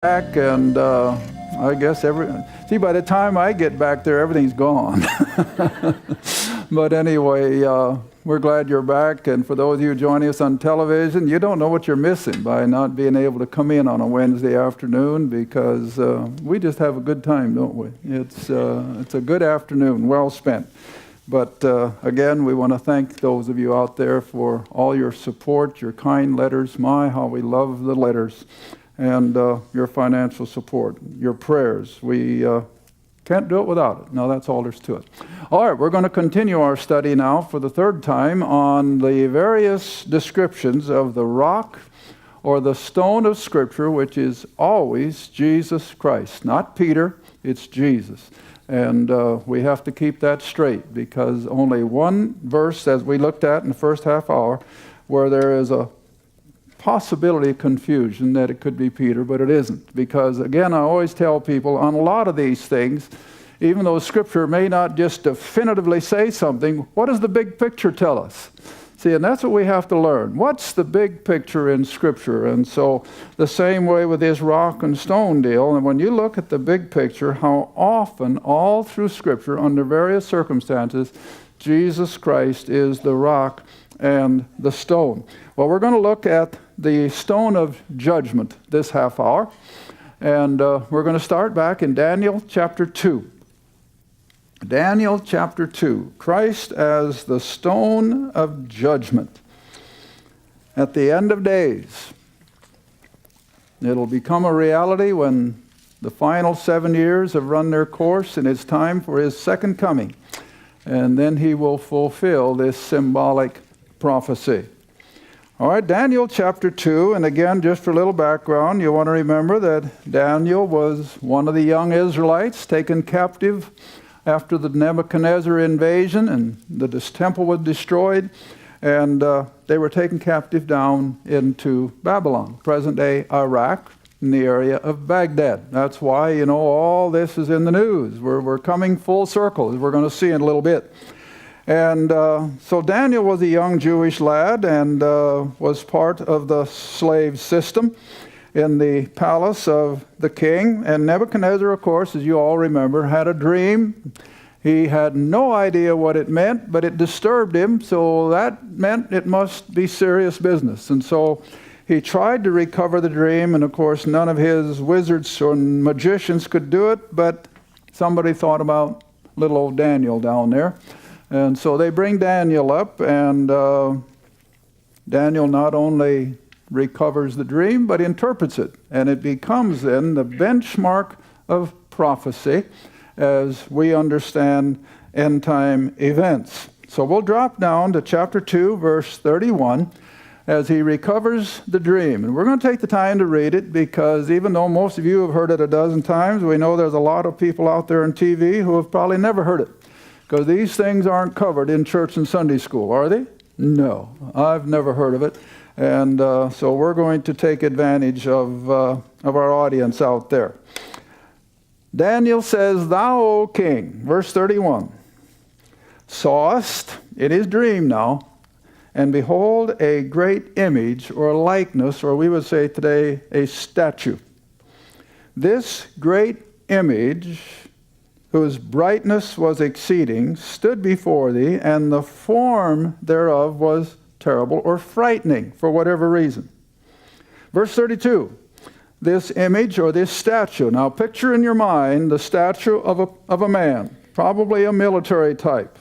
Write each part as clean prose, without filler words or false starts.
back, and I guess by the time I get back there, everything's gone. But anyway, we're glad you're back, and for those of you joining us on television, you don't know what you're missing by not being able to come in on a Wednesday afternoon, because we just have a good time, don't we? It's a good afternoon, well spent. But again, we want to thank those of you out there for all your support, your kind letters. My, how we love the letters. And your financial support, your prayers. We can't do it without it. No, that's all there's to it. All right, we're going to continue our study now for the third time on the various descriptions of the rock or the stone of Scripture, which is always Jesus Christ. Not Peter, it's Jesus. And we have to keep that straight, because only one verse, as we looked at in the first half hour, where there is a possibility of confusion that it could be Peter, but it isn't. Because again, I always tell people on a lot of these things, even though Scripture may not just definitively say something, what does the big picture tell us? See, and that's what we have to learn. What's the big picture in Scripture? And so the same way with this rock and stone deal, and when you look at the big picture, how often all through Scripture, under various circumstances, Jesus Christ is the rock and the stone. Well, we're going to look at the stone of judgment this half hour, and we're going to start back in Daniel chapter 2. Daniel chapter 2, Christ as the stone of judgment. At the end of days, it'll become a reality when the final 7 years have run their course, and it's time for his second coming. And then he will fulfill this symbolic prophecy. All right, Daniel chapter 2, and again, just for a little background, you want to remember that Daniel was one of the young Israelites taken captive after the Nebuchadnezzar invasion, and the temple was destroyed, and they were taken captive down into Babylon, present-day Iraq, in the area of Baghdad. That's why, all this is in the news. We're coming full circle, as we're going to see in a little bit. And so Daniel was a young Jewish lad and was part of the slave system in the palace of the king. And Nebuchadnezzar, of course, as you all remember, had a dream. He had no idea what it meant, but it disturbed him, so that meant it must be serious business. And so he tried to recover the dream, and of course none of his wizards or magicians could do it, but somebody thought about little old Daniel down there. And so they bring Daniel up, and Daniel not only recovers the dream, but interprets it. And it becomes then the benchmark of prophecy as we understand end-time events. So we'll drop down to chapter 2, verse 31, as he recovers the dream. And we're going to take the time to read it, because even though most of you have heard it a dozen times, we know there's a lot of people out there on TV who have probably never heard it. Because these things aren't covered in church and Sunday school, are they? No, I've never heard of it. And so we're going to take advantage of our audience out there. Daniel says, "Thou, O king," verse 31, "sawest," in his dream now, "and behold a great image or likeness," or we would say today, a statue. "This great image, whose brightness was exceeding, stood before thee, and the form thereof was terrible," or frightening, for whatever reason. Verse 32, "This image," or this statue, now picture in your mind the statue of a man, probably a military type.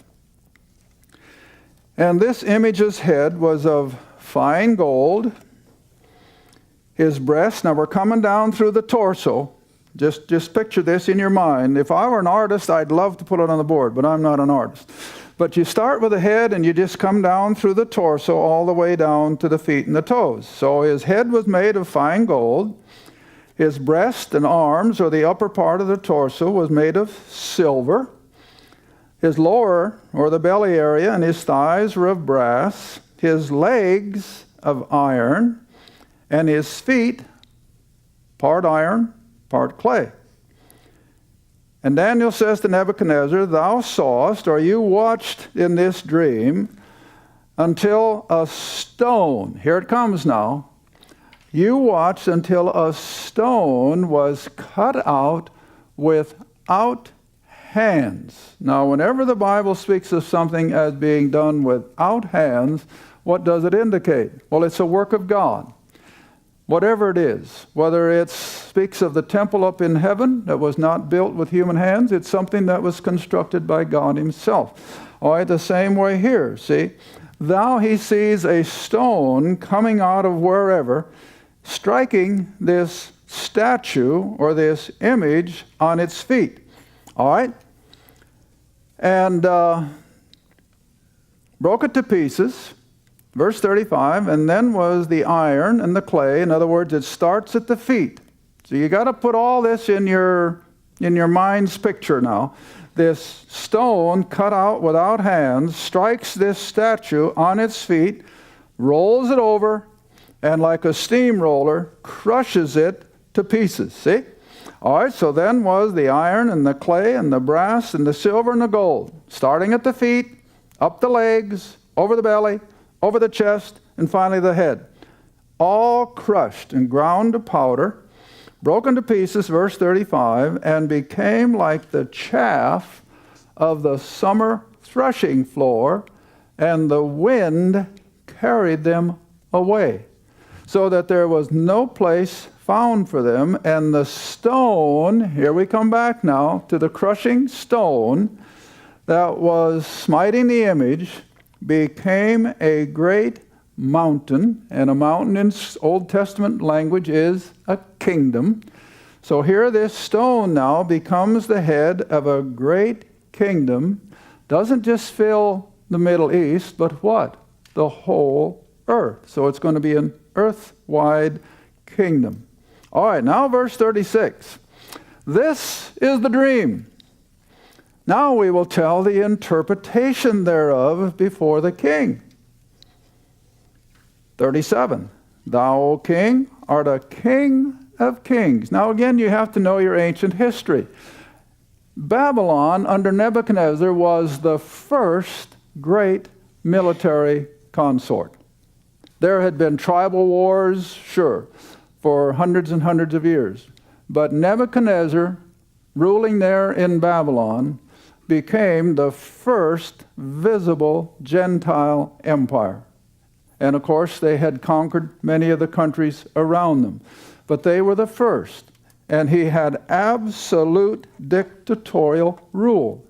"And this image's head was of fine gold, his breast," now we're coming down through the torso. Just picture this in your mind. If I were an artist, I'd love to put it on the board, but I'm not an artist. But you start with the head, and you just come down through the torso all the way down to the feet and the toes. So his head was made of fine gold. His breast and arms, or the upper part of the torso, was made of silver. His lower, or the belly area, and his thighs were of brass. His legs of iron, and his feet, part iron, part clay. And Daniel says to Nebuchadnezzar, "Thou sawest," or you watched in this dream, "until a stone," here it comes now, You watched until a stone was cut out without hands. Now, whenever the Bible speaks of something as being done without hands, what does it indicate? Well, it's a work of God. Whatever it is, whether it speaks of the temple up in heaven that was not built with human hands, it's something that was constructed by God himself. All right, the same way here, see? Thou, he sees a stone coming out of wherever, striking this statue or this image on its feet. All right? And broke it to pieces. Verse 35, and then was the iron and the clay. In other words, it starts at the feet. So you got to put all this in your mind's picture now. This stone cut out without hands strikes this statue on its feet, rolls it over, and like a steamroller, crushes it to pieces. See? All right, so then was the iron and the clay and the brass and the silver and the gold, starting at the feet, up the legs, over the belly, over the chest, and finally the head. All crushed and ground to powder, broken to pieces, verse 35, and became like the chaff of the summer threshing floor, and the wind carried them away, so that there was no place found for them. And the stone, here we come back now to the crushing stone that was smiting the image, became a great mountain, and a mountain in Old Testament language is a kingdom. So here this stone now becomes the head of a great kingdom. Doesn't just fill the Middle East, but what? The whole earth. So it's going to be an earth-wide kingdom. All right, now verse 36. This is the dream. Now we will tell the interpretation thereof before the king. 37. Thou, O king, art a king of kings. Now again, you have to know your ancient history. Babylon under Nebuchadnezzar was the first great military consort. There had been tribal wars, sure, for hundreds and hundreds of years. But Nebuchadnezzar, ruling there in Babylon, became the first visible Gentile empire. And of course, they had conquered many of the countries around them. But they were the first. And he had absolute dictatorial rule.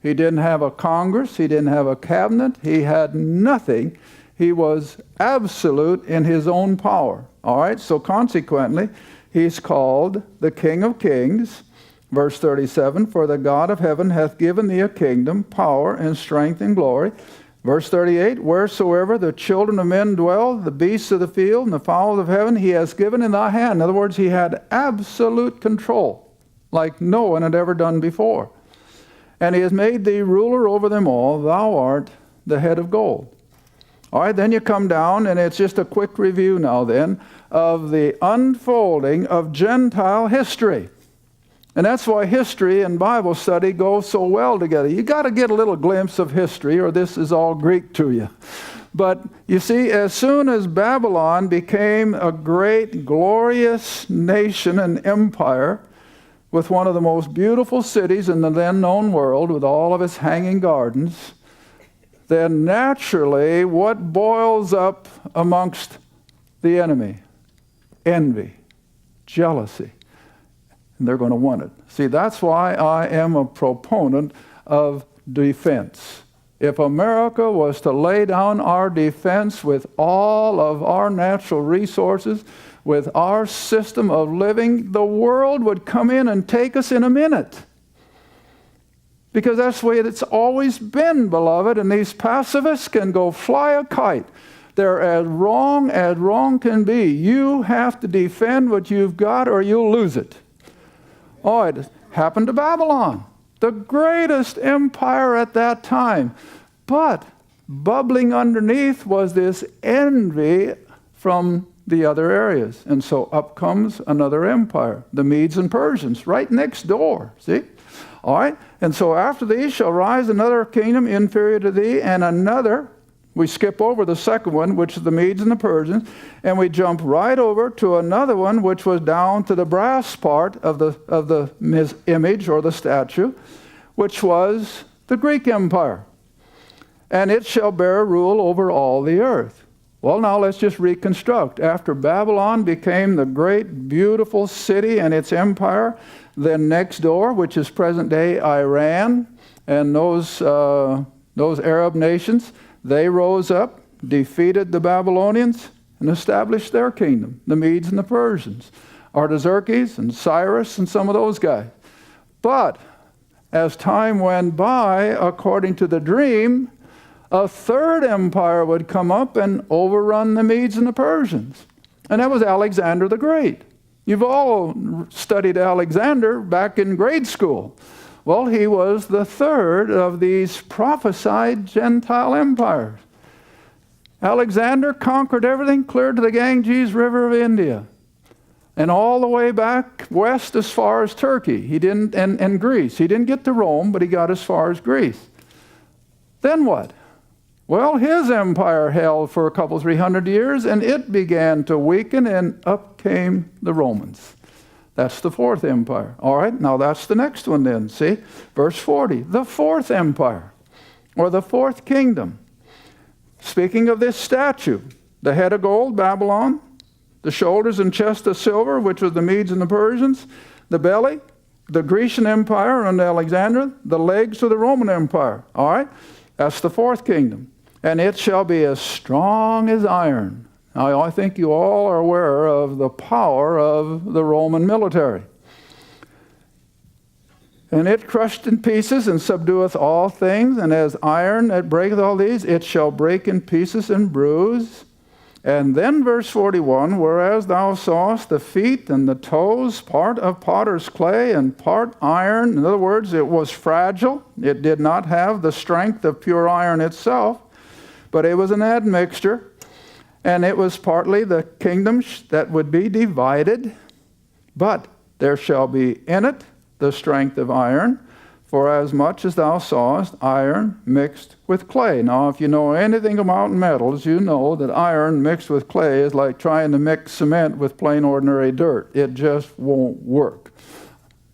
He didn't have a Congress. He didn't have a cabinet. He had nothing. He was absolute in his own power. All right, so consequently, he's called the King of Kings. Verse 37, for the God of heaven hath given thee a kingdom, power, and strength, and glory. Verse 38, wheresoever the children of men dwell, the beasts of the field, and the fowls of heaven, he has given in thy hand. In other words, he had absolute control, like no one had ever done before. And he has made thee ruler over them all. Thou art the head of gold. All right, then you come down, and it's just a quick review now then of the unfolding of Gentile history. And that's why history and Bible study go so well together. You got to get a little glimpse of history, or this is all Greek to you. But you see, as soon as Babylon became a great, glorious nation and empire, with one of the most beautiful cities in the then known world, with all of its hanging gardens, then naturally, what boils up amongst the enemy? Envy, jealousy. And they're going to want it. See, that's why I am a proponent of defense. If America was to lay down our defense with all of our natural resources, with our system of living, the world would come in and take us in a minute. Because that's the way it's always been, beloved, and these pacifists can go fly a kite. They're as wrong can be. You have to defend what you've got or you'll lose it. Oh, it happened to Babylon, the greatest empire at that time. But bubbling underneath was this envy from the other areas. And so up comes another empire, the Medes and Persians, right next door, see? All right, and so after thee shall rise another kingdom inferior to thee, and another We skip over the second one, which is the Medes and the Persians, and we jump right over to another one, which was down to the brass part of the image or the statue, which was the Greek Empire. And it shall bear rule over all the earth. Well, now let's just reconstruct. After Babylon became the great, beautiful city and its empire, then next door, which is present-day Iran, and those Arab nations, they rose up, defeated the Babylonians, and established their kingdom, the Medes and the Persians, Artaxerxes and Cyrus and some of those guys. But as time went by, according to the dream, a third empire would come up and overrun the Medes and the Persians. And that was Alexander the Great. You've all studied Alexander back in grade school. Well, he was the third of these prophesied Gentile empires. Alexander conquered everything clear to the Ganges River of India and all the way back west as far as Turkey. He didn't, and Greece. He didn't get to Rome, but he got as far as Greece. Then what? Well, his empire held for a couple, 300 years, and it began to weaken, and up came the Romans. That's the fourth empire. All right, now that's the next one then. See, verse 40, the fourth empire, or the fourth kingdom. Speaking of this statue, the head of gold, Babylon, the shoulders and chest of silver, which was the Medes and the Persians, the belly, the Grecian Empire under Alexander, the legs of the Roman Empire. All right, that's the fourth kingdom. And it shall be as strong as iron. Now, I think you all are aware of the power of the Roman military. And it crushed in pieces and subdueth all things, and as iron that breaketh all these, it shall break in pieces and bruise. And then verse 41, whereas thou sawest the feet and the toes, part of potter's clay and part iron. In other words, it was fragile. It did not have the strength of pure iron itself, but it was an admixture. And it was partly the kingdom that would be divided, but there shall be in it the strength of iron, for as much as thou sawest iron mixed with clay. Now, if you know anything about metals, you know that iron mixed with clay is like trying to mix cement with plain ordinary dirt. It just won't work,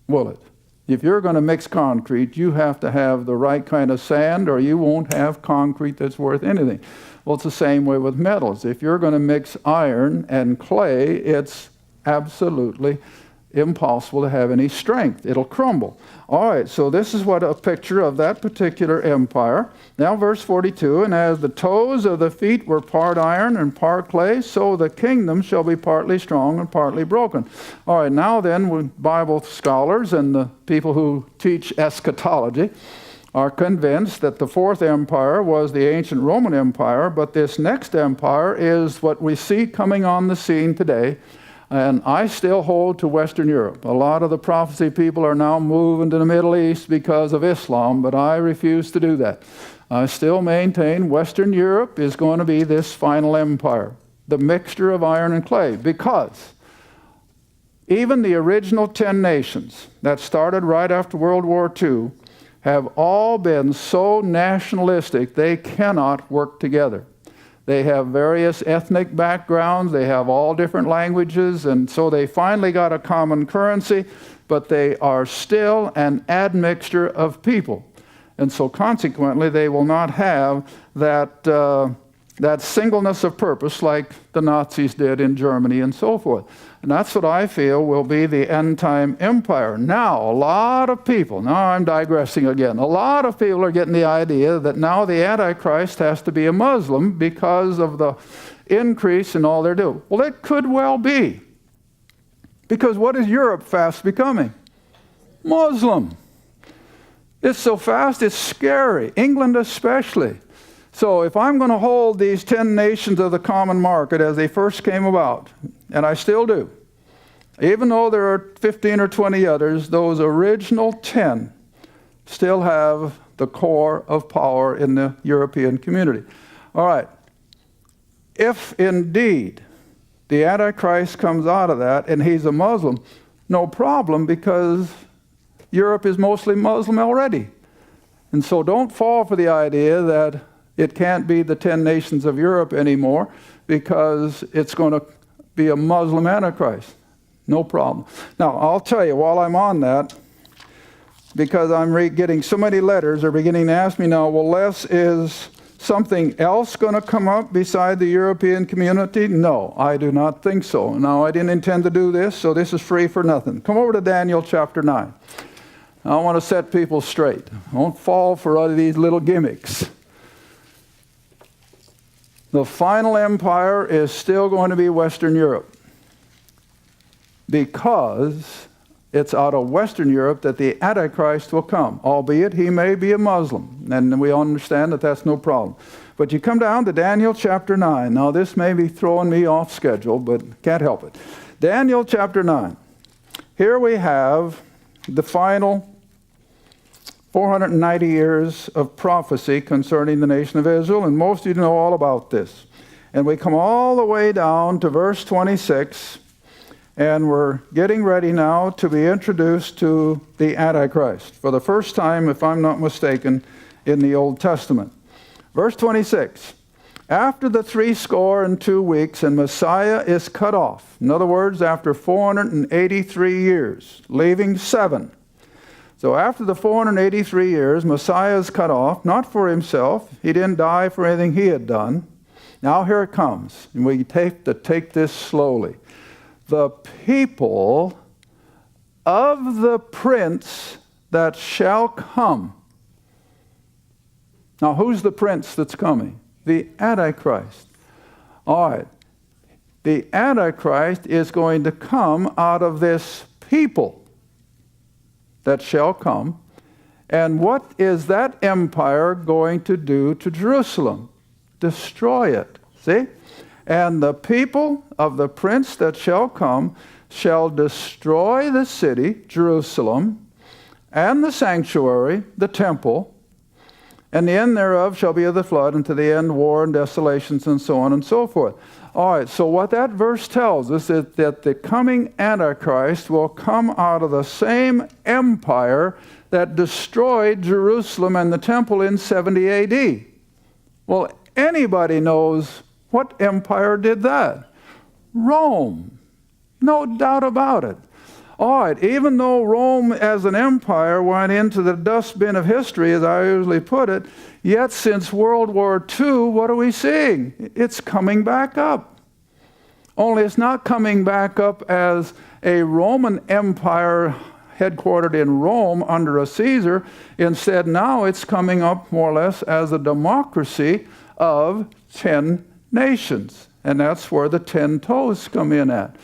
will it? If you're going to mix concrete, you have to have the right kind of sand, or you won't have concrete that's worth anything. Well, it's the same way with metals. If you're going to mix iron and clay, it's absolutely impossible to have any strength. It'll crumble. All right, so this is what a picture of that particular empire. Now verse 42, and as the toes of the feet were part iron and part clay, so the kingdom shall be partly strong and partly broken. All right, now then, when Bible scholars and the people who teach eschatology are convinced that the fourth empire was the ancient Roman Empire, but this next empire is what we see coming on the scene today. And I still hold to Western Europe. A lot of the prophecy people are now moving to the Middle East because of Islam, but I refuse to do that. I still maintain Western Europe is going to be this final empire, the mixture of iron and clay, because even the original 10 nations that started right after World War II have all been so nationalistic they cannot work together. They have various ethnic backgrounds, they have all different languages, and so they finally got a common currency, but they are still an admixture of people. And so consequently, they will not have that singleness of purpose like the Nazis did in Germany and so forth. And that's what I feel will be the end-time empire. Now, a lot of people, now I'm digressing again, a lot of people are getting the idea that now the Antichrist has to be a Muslim because of the increase in all they're doing. Well, it could well be. Because what is Europe fast becoming? Muslim. It's so fast, it's scary. England especially. So if I'm going to hold these 10 nations of the common market as they first came about, and I still do, even though there are 15 or 20 others, those original 10 still have the core of power in the European community. All right. If indeed the Antichrist comes out of that and he's a Muslim, no problem, because Europe is mostly Muslim already. And so don't fall for the idea that It can't be the 10 nations of Europe anymore because it's going to be a Muslim Antichrist. No problem. Now, I'll tell you, while I'm on that, because I'm getting so many letters, they're beginning to ask me now, well, Les, is something else going to come up beside the European community? No, I do not think so. Now, I didn't intend to do this, so this is free for nothing. Come over to Daniel chapter 9. I want to set people straight. Don't fall for all of these little gimmicks. The final empire is still going to be Western Europe, because it's out of Western Europe that the Antichrist will come, albeit he may be a Muslim, and we understand that that's no problem. But you come down to Daniel chapter 9. Now, this may be throwing me off schedule, but can't help it. Daniel chapter 9. Here we have the final 490 years of prophecy concerning the nation of Israel, and most of you know all about this. And we come all the way down to verse 26, and we're getting ready now to be introduced to the Antichrist for the first time, if I'm not mistaken, in the Old Testament. Verse 26, after the 62 weeks, and Messiah is cut off. In other words, after 483 years, leaving 7. So after the 483 years, Messiah is cut off, not for himself. He didn't die for anything he had done. Now here it comes, and we have to take this slowly. The people of the prince that shall come. Now, who's the prince that's coming? The Antichrist. All right. The Antichrist is going to come out of this people that shall come. And what is that empire going to do to Jerusalem? Destroy it. See? And the people of the prince that shall come shall destroy the city, Jerusalem, and the sanctuary, the temple, and the end thereof shall be of the flood, and to the end war and desolations, and so on and so forth. All right, so what that verse tells us is that the coming Antichrist will come out of the same empire that destroyed Jerusalem and the temple in 70 AD. Well, anybody knows what empire did that? Rome. No doubt about it. All right, even though Rome as an empire went into the dustbin of history, as I usually put it, yet since World War II, what are we seeing? It's coming back up. Only it's not coming back up as a Roman empire headquartered in Rome under a Caesar. Instead, now it's coming up more or less as a democracy of 10 nations. And that's where the 10 toes come in at.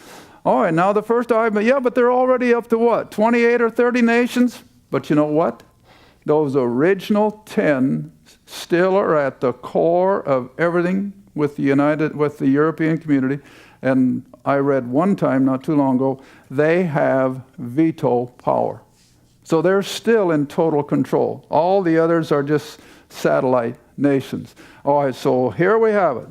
All right, now the first argument, yeah, but they're already up to what, 28 or 30 nations? But you know what? Those original 10 still are at the core of everything with the European community. And I read one time, not too long ago, they have veto power. So they're still in total control. All the others are just satellite nations. All right, so here we have it.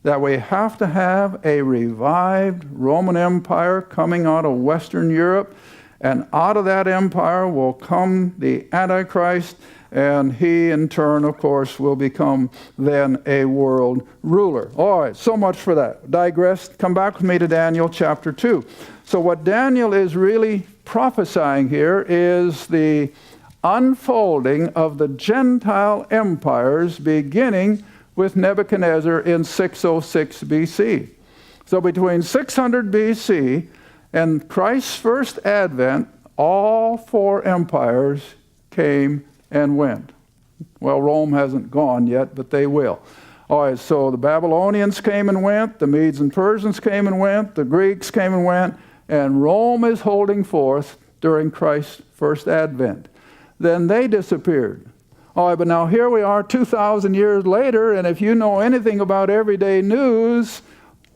That we have to have a revived Roman Empire coming out of Western Europe, and out of that empire will come the Antichrist, and he in turn, of course, will become then a world ruler. All right, so much for that. Digress. Come back with me to Daniel chapter 2. So what Daniel is really prophesying here is the unfolding of the Gentile empires beginning with Nebuchadnezzar in 606 BC. So between 600 BC and Christ's first advent, all 4 empires came and went. Well, Rome hasn't gone yet, but they will. All right, so the Babylonians came and went, the Medes and Persians came and went, the Greeks came and went, and Rome is holding forth during Christ's first advent. Then they disappeared. All right, but now here we are 2,000 years later, and if you know anything about everyday news,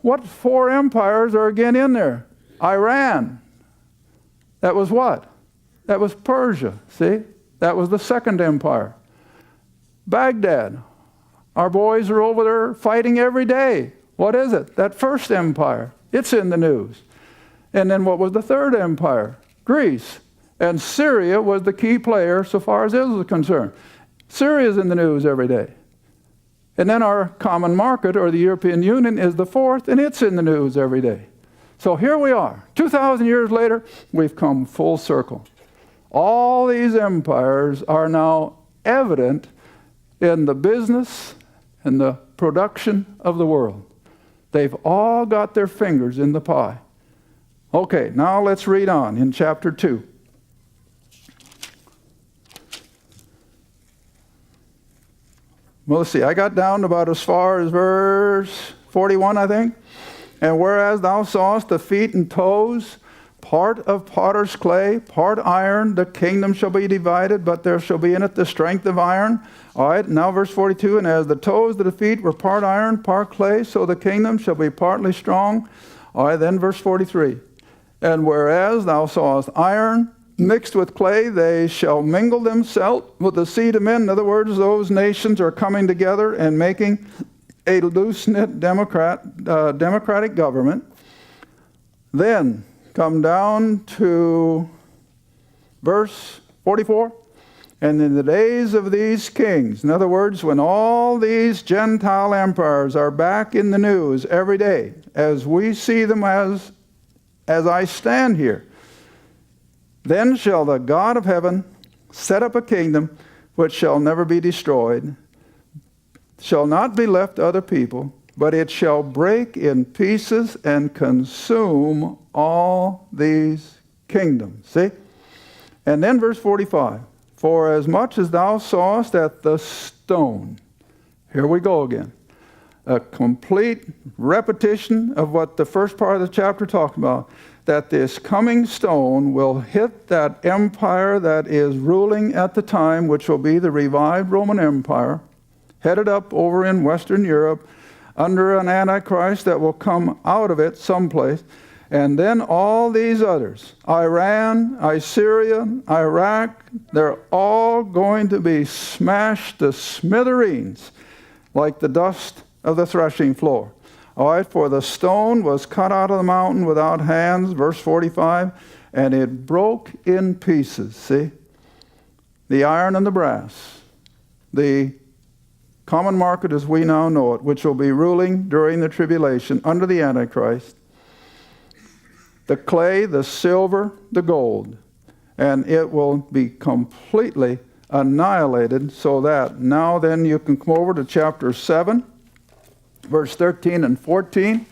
what 4 empires are again in there? Iran. That was what? That was Persia, see? That was the second empire. Baghdad. Our boys are over there fighting every day. What is it? That first empire. It's in the news. And then what was the third empire? Greece. And Syria was the key player so far as Israel is concerned. Syria's in the news every day. And then our common market, or the European Union, is the fourth, and it's in the news every day. So here we are. 2,000 years later, we've come full circle. All these empires are now evident in the business and the production of the world. They've all got their fingers in the pie. Okay, now let's read on in chapter 2. Well, let's see. I got down about as far as verse 41, I think. And whereas thou sawest the feet and toes, part of potter's clay, part iron, the kingdom shall be divided, but there shall be in it the strength of iron. All right, now verse 42, and as the toes of the feet were part iron, part clay, so the kingdom shall be partly strong. All right, then verse 43. And whereas thou sawest iron mixed with clay, they shall mingle themselves with the seed of men. In other words, those nations are coming together and making a loose-knit democratic government. Then come down to verse 44. And in the days of these kings, in other words, when all these Gentile empires are back in the news every day, as we see them as I stand here, then shall the God of heaven set up a kingdom which shall never be destroyed, shall not be left to other people, but it shall break in pieces and consume all these kingdoms. See? And then verse 45. For as much as thou sawest that the stone, here we go again, a complete repetition of what the first part of the chapter talked about, that this coming stone will hit that empire that is ruling at the time, which will be the revived Roman Empire, headed up over in Western Europe, under an Antichrist that will come out of it someplace. And then all these others, Iran, Syria, Iraq, they're all going to be smashed to smithereens like the dust of the threshing floor. All right, for the stone was cut out of the mountain without hands, verse 45, and it broke in pieces. See? The iron and the brass. The common market as we now know it, which will be ruling during the tribulation under the Antichrist. The clay, the silver, the gold. And it will be completely annihilated, so that now then you can come over to chapter 7, verse 13 and 14.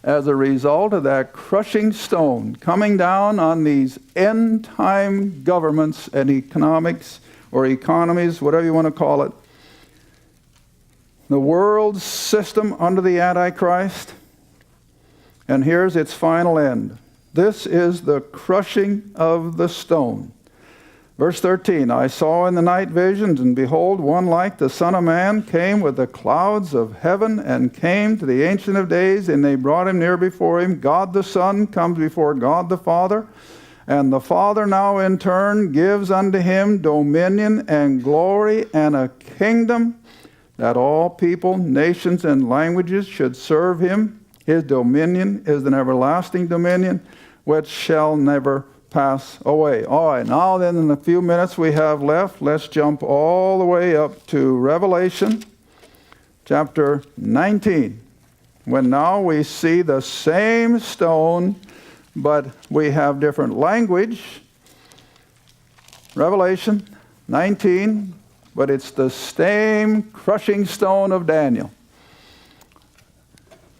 As a result of that crushing stone coming down on these end-time governments and economics, or economies, whatever you want to call it, the world system under the Antichrist, and here's its final end. This is the crushing of the stone. Verse 13, I saw in the night visions, and behold, one like the Son of Man came with the clouds of heaven, and came to the Ancient of Days, and they brought him near before him. God the Son comes before God the Father, and the Father now in turn gives unto him dominion and glory and a kingdom, that all people, nations, and languages should serve him. His dominion is an everlasting dominion, which shall never pass away. All right, now then in the few minutes we have left, let's jump all the way up to Revelation chapter 19, when now we see the same stone, but we have different language. Revelation 19, but it's the same crushing stone of Daniel.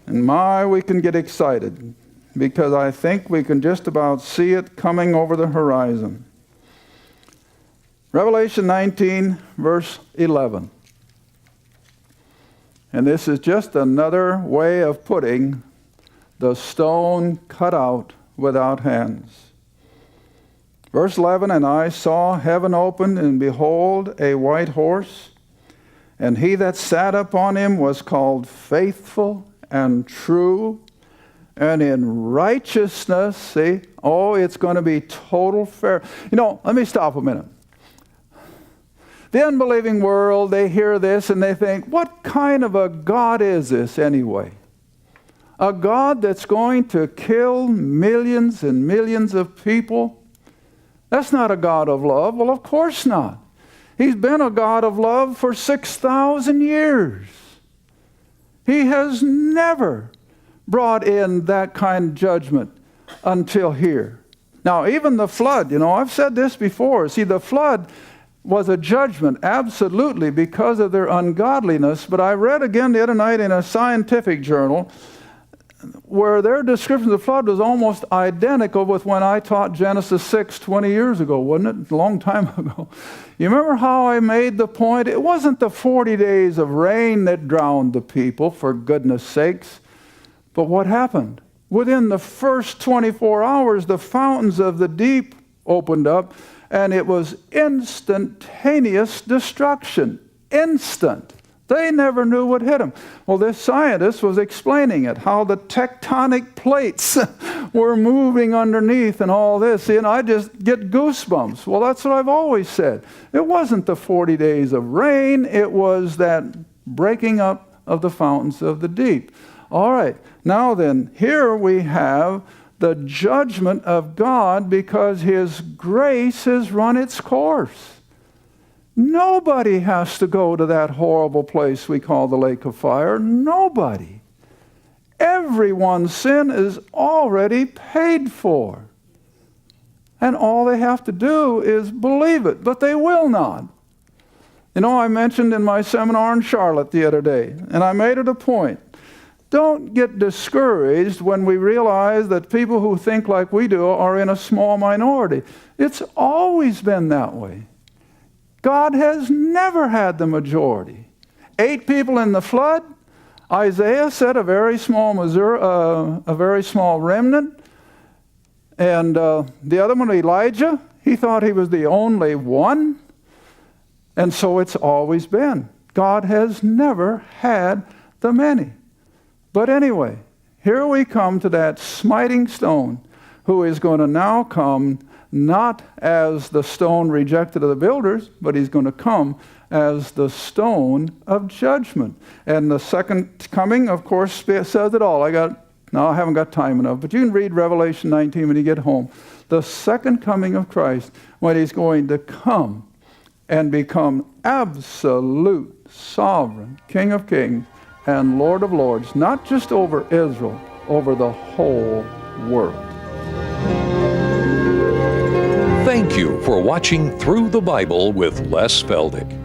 And we can get excited, because I think we can just about see it coming over the horizon. Revelation 19, verse 11. And this is just another way of putting the stone cut out without hands. Verse 11, and I saw heaven opened, and behold, a white horse, and he that sat upon him was called Faithful and True, and in righteousness, see, it's going to be total fair. Let me stop a minute. The unbelieving world, they hear this and they think, what kind of a God is this anyway? A God that's going to kill millions and millions of people? That's not a God of love. Well, of course not. He's been a God of love for 6,000 years. He has never brought in that kind of judgment until here. Now, even the flood, I've said this before. See, the flood was a judgment, absolutely, because of their ungodliness. But I read again the other night in a scientific journal where their description of the flood was almost identical with when I taught Genesis 6 20 years ago, wasn't it? A long time ago. You remember how I made the point? It wasn't the 40 days of rain that drowned the people, for goodness sakes. But what happened? Within the first 24 hours, the fountains of the deep opened up, and it was instantaneous destruction. Instant. They never knew what hit them. Well, this scientist was explaining it, how the tectonic plates were moving underneath and all this. And I just get goosebumps. Well, that's what I've always said. It wasn't the 40 days of rain. It was that breaking up of the fountains of the deep. All right. Now then, here we have the judgment of God because His grace has run its course. Nobody has to go to that horrible place we call the lake of fire. Nobody. Everyone's sin is already paid for. And all they have to do is believe it, but they will not. I mentioned in my seminar in Charlotte the other day, and I made it a point. Don't get discouraged when we realize that people who think like we do are in a small minority. It's always been that way. God has never had the majority. 8 people in the flood. Isaiah said a very small remnant. And the other one, Elijah, he thought he was the only one. And so it's always been. God has never had the many. But anyway, here we come to that smiting stone who is going to now come not as the stone rejected of the builders, but he's going to come as the stone of judgment. And the second coming, of course, says it all. I haven't got time enough, but you can read Revelation 19 when you get home. The second coming of Christ, when he's going to come and become absolute sovereign King of kings and Lord of lords, not just over Israel, over the whole world. Thank you for watching Through the Bible with Les Feldick.